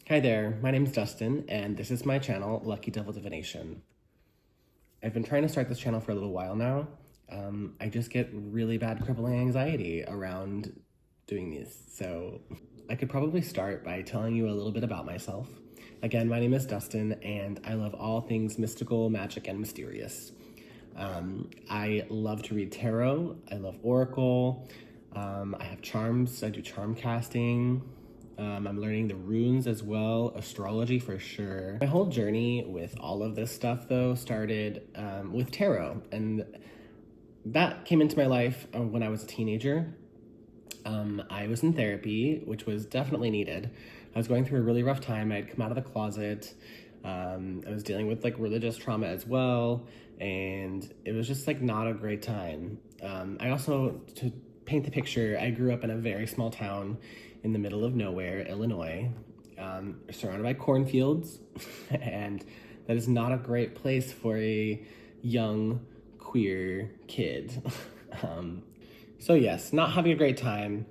Hi there, my name's Dustin, and this is my channel, Lucky Devil Divination. I've been trying to start this channel for a little while now. I just get really bad crippling anxiety around doing these, so I could probably start by telling you a little bit about myself. Again, my name is Dustin, and I love all things mystical, magic, and mysterious. I love to read tarot, I love oracle, I have charms, I do charm casting. I'm learning the runes as well, astrology for sure. My whole journey with all of this stuff, though, started with tarot, and that came into my life when I was a teenager. I was in therapy, which was definitely needed. I was going through a really rough time. I had come out of the closet. I was dealing with like religious trauma as well, and it was just like not a great time. I also, to paint the picture, I grew up in a very small town in the middle of nowhere, Illinois, surrounded by cornfields, and that is not a great place for a young queer kid. So yes, not having a great time,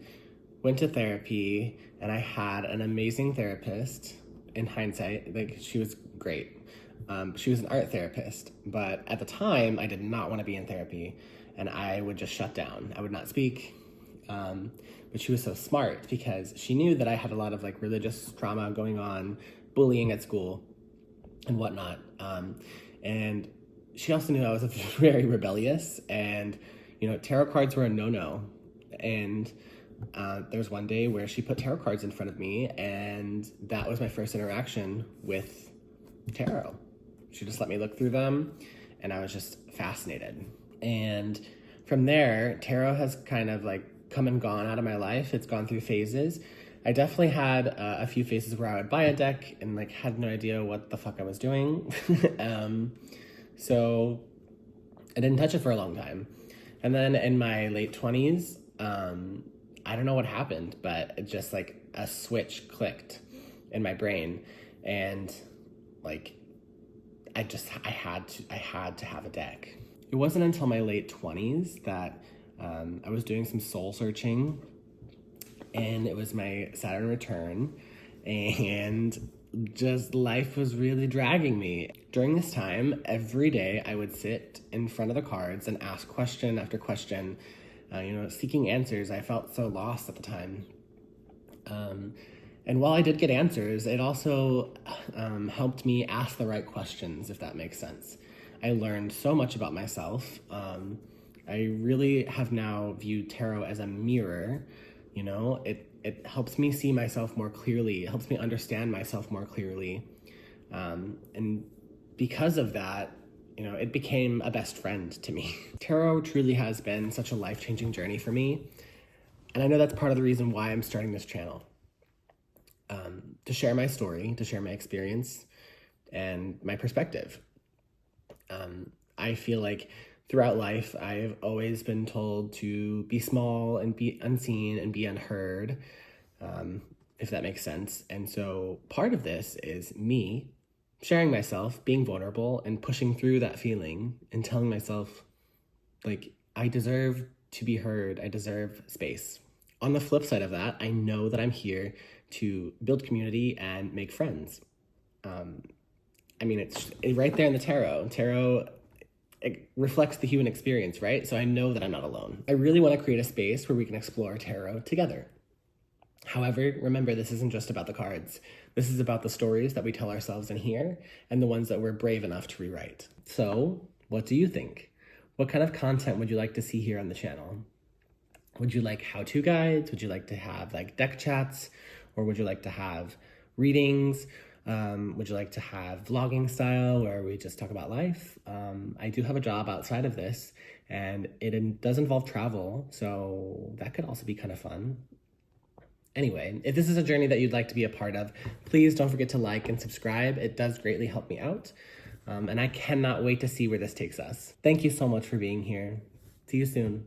went to therapy, and I had an amazing therapist. In hindsight, like, she was great. She was an art therapist, but at the time, I did not want to be in therapy, and I would just shut down. I would not speak. But she was so smart because she knew that I had a lot of like religious trauma going on, bullying at school and whatnot. And she also knew I was very rebellious, and tarot cards were a no-no. And there was one day where she put tarot cards in front of me, and that was my first interaction with tarot. She just let me look through them, and I was just fascinated. And from there, tarot has kind of like come and gone out of my life. It's gone through phases. I definitely had a few phases where I would buy a deck and like had no idea what the fuck I was doing. So I didn't touch it for a long time. And then in my late 20s, I don't know what happened, but it just like a switch clicked in my brain, and like I had to have a deck. It wasn't until my late 20s that I was doing some soul searching, and it was my Saturn return, and just life was really dragging me. During this time, every day I would sit in front of the cards and ask question after question, seeking answers. I felt so lost at the time. And while I did get answers, it also helped me ask the right questions, if that makes sense. I learned so much about myself. I really have now viewed tarot as a mirror. It helps me see myself more clearly. It helps me understand myself more clearly. And because of that, it became a best friend to me. Tarot truly has been such a life-changing journey for me. And I know that's part of the reason why I'm starting this channel. To share my story, to share my experience, and my perspective. I feel like throughout life, I've always been told to be small and be unseen and be unheard, if that makes sense. And so part of this is me sharing myself, being vulnerable, and pushing through that feeling and telling myself, like, I deserve to be heard. I deserve space. On the flip side of that, I know that I'm here to build community and make friends. It's right there in the tarot. Tarot, it reflects the human experience, right? So I know that I'm not alone. I really want to create a space where we can explore tarot together. However, remember, this isn't just about the cards. This is about the stories that we tell ourselves in here and the ones that we're brave enough to rewrite. So, what do you think? What kind of content would you like to see here on the channel? Would you like how-to guides? Would you like to have like deck chats? Or would you like to have readings? Would you like to have vlogging style where we just talk about life? I do have a job outside of this, and it does involve travel, so that could also be kind of fun. Anyway, if this is a journey that you'd like to be a part of, please don't forget to like and subscribe. It does greatly help me out. And I cannot wait to see where this takes us. Thank you so much for being here. See you soon.